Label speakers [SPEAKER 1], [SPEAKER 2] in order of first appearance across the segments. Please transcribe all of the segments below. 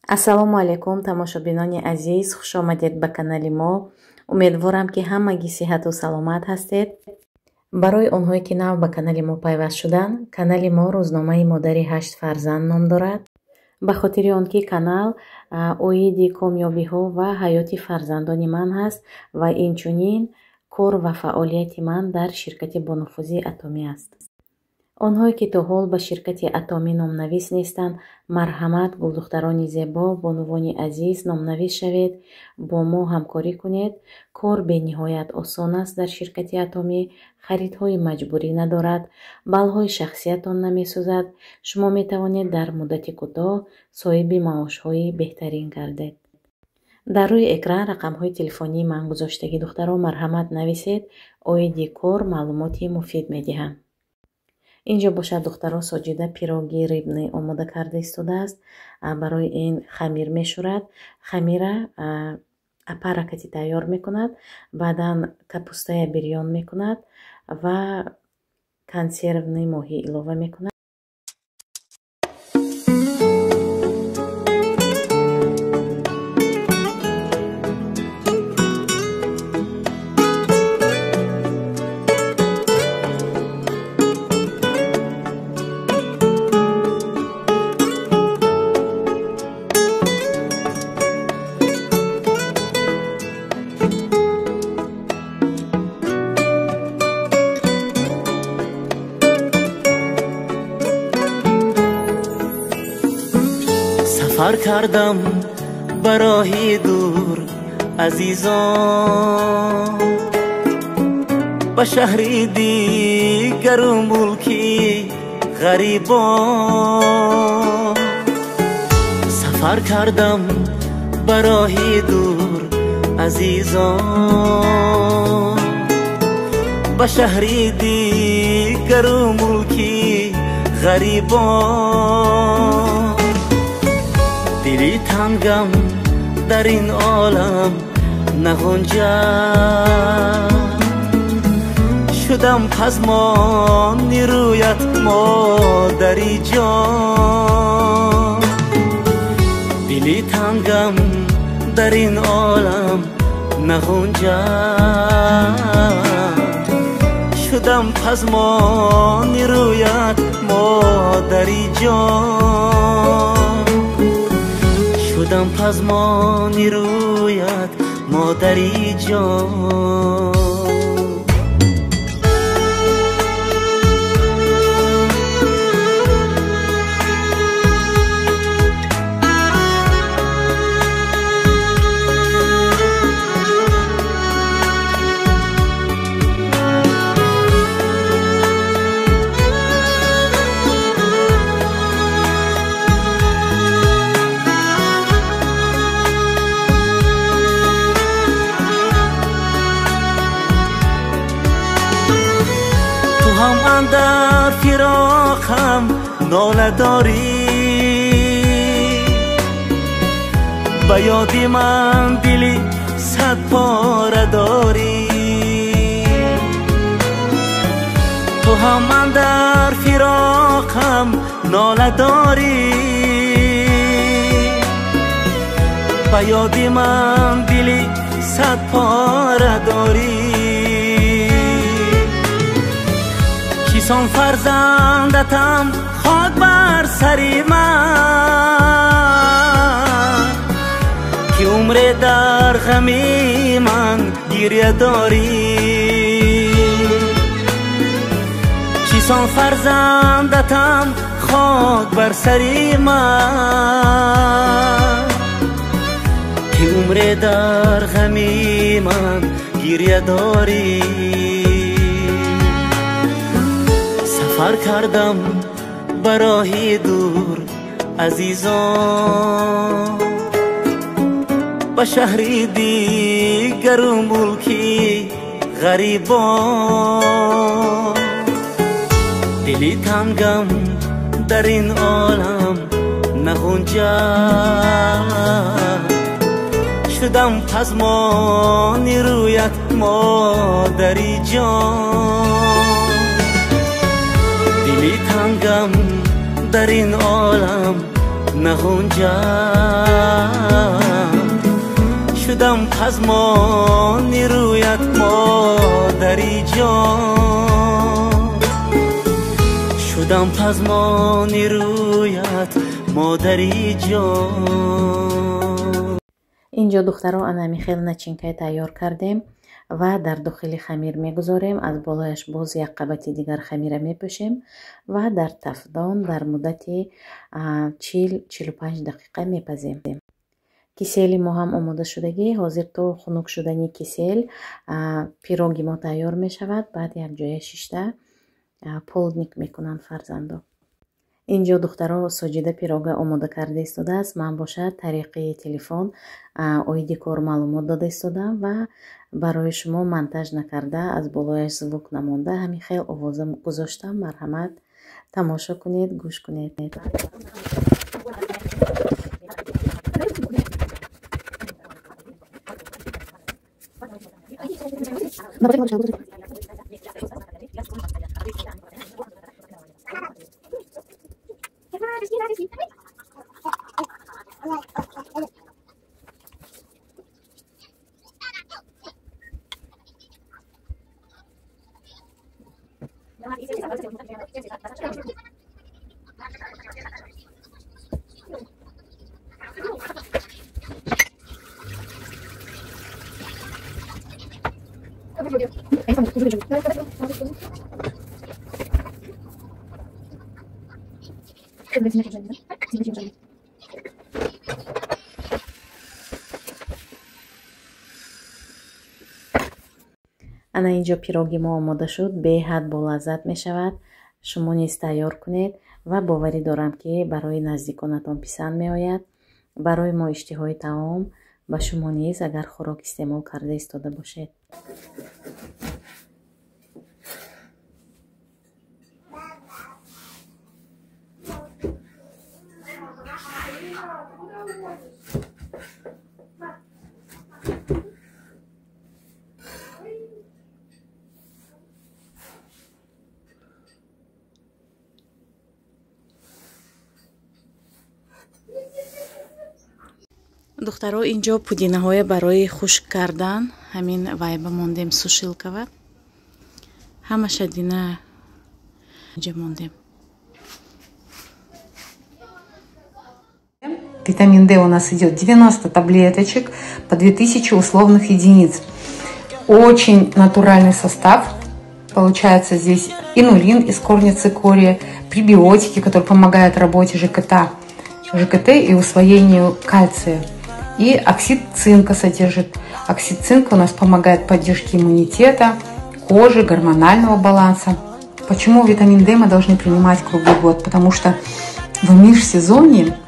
[SPEAKER 1] ассалому алайкум тамошобинони азиз, хушомадед ба канали мо. Умедворам ки ҳамагӣ сиҳату саломат ҳастед. Барои онҳое ки нав ба канали мо пайваст шуданд, канали мо рӯзномаи модари 8 фарзанд ном дорад. ба хотири он ки канал оиди комёбиҳо ва ҳаёти фарзандони ман ҳаст ва инчунин кор ва фаъолияти ман дар ширкати бонуфузии Атоми аст. онҳое ки то ҳол ба ширкати Атоми номнавис нестанд, марҳамат гулдухтарони зебо, бонувони азиз номнавис шавед, бо мо ҳамкорӣ кунед. кор бениҳоят осон аст дар ширкати Атоми, харидҳои маҷбурӣ надорад, баллҳои шахсиятон намесӯзад. шумо метавонед дар муддати кӯтоҳ соҳиби маошҳои беҳтарин гардед. дар рӯи экран рақамҳои телефонии ман гузоштагӣ. духтаро марҳамат нависед, оиди кор маълумоти муфид медиҳам. инҷо бошад духтаро Соҷида пироги рибный омода карда истодааст. барои ин хамир мешӯрад. хамира апаракати тайёр мекунад, баъдан капустая бирён мекунад ва консервный моҳӣ илова мекунад.
[SPEAKER 2] سفر کردم به راهی دور عزیزان، به شهری دیگر و ملکی غریبان. سفر کردم به راهی دور عزیزان، به شهری دیگر و ملکی غریبان. دلی تنگم در این عالم نگنجد، شدم پزمان رویت مادری جان. دلی تنگم در این عالم نگنجد، شدم پزمان رویت مادری جان. شدم پزمانی رویت مادری جان. هم اندر فراقم ناله داری، به یادی من دلی صد پاره داری. تو هم اندر فراقم ناله داری، به یادی من دلی صد پاره داری. کیسان فرزندتم خاک بر سری من، که عمر در غمی من گریه داری. کیسان فرزندتم خاک بر سری من، که عمر در غمی من گریه داری. سفر کردم به راهی دور عزیزان، به شهری دیگر و ملکی غریبان. دلی تنگم در این عالم نگنجد، شدم پزمانی رویت مادری جان. دلی تنگم در این عالم نگنجد، شدم پزمانی رویت مادری جان، شدم پزمانی رویت مادری جان.
[SPEAKER 1] اینجا دخترها انمی خیلی نچینکای تیار کردیم و در داخل خمیر میگذاریم. از بالایش باز یک قبط دیگر خمیر میپوشیم و در تفدان در مدت 40-45 دقیقه میپزیم. کیسیل ما هم آماده شدگی. حاضر تا خنک شدنی کیسیل پیروگی ما تیار می شود. بعد یک جای شیشته پولدنیک میکنن فرزندو. اینجا دخترها ساجیده پیروگه آماده کرده ایستاده است. من باشد طریقه تلفن اویدی کار معلومات داده ایستادم و برای شما منتج نکرده از بالایش звук نمونده همین خیلی آوازه گذاشتم. مرحمت تماشا کنید، گوش کنید. انا اینجا پیروگی ما آماده شد. به حد با لذت می شود. شما نیز تیار کنید و باوری دارم که برای نزدیکانتان پسند می آید. برای ما اشتهای طعام و شما نیز اگر خوراک استعمال کرده ایستاده باشید. دخترها اینجا پودینه های برای خشک کردن همین وایبه موندیم сушилка ва همه شدینه اینجا موندیم.
[SPEAKER 3] Витамин D у нас идет 90 таблеточек по 2000 условных единиц. Очень натуральный состав. Получается здесь инулин из корня цикория, пребиотики, которые помогают работе ЖКТ и усвоению кальция. И оксид цинка содержит. Оксид цинка у нас помогает поддержке иммунитета, кожи, гормонального баланса. Почему витамин D мы должны принимать круглый год? Потому что в межсезонье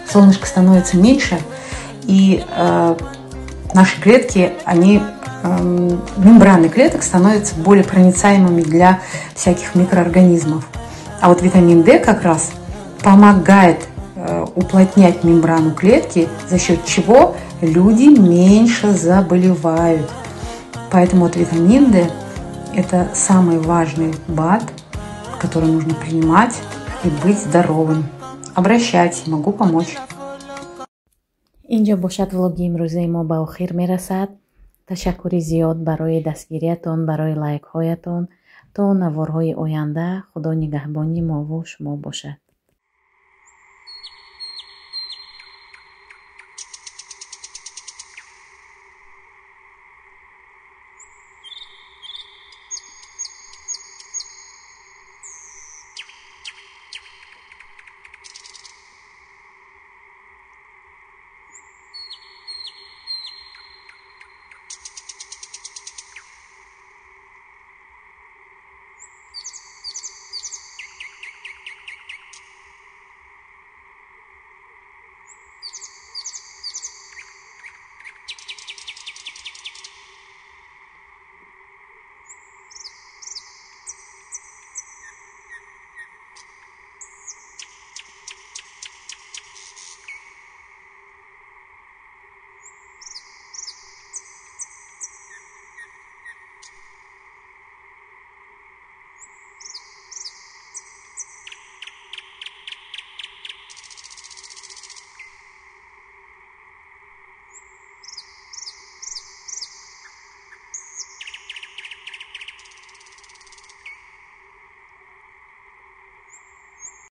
[SPEAKER 3] солнышко становится меньше, и наши клетки, мембраны клеток становятся более проницаемыми для всяких микроорганизмов. А вот витамин D как раз помогает уплотнять мембрану клетки, за счет чего люди меньше заболевают. Поэтому вот витамин D – это самый важный БАД, который нужно принимать и быть здоровым. Обращайтесь, могу помочь.
[SPEAKER 1] اینجا باشد влоги امروزی ما به آخر میرسد. تشکری زیاد برای دستگیریتان، برای لایک هایتان. تا نوارهای آینده خدا نگهبانی ما و شما باشد.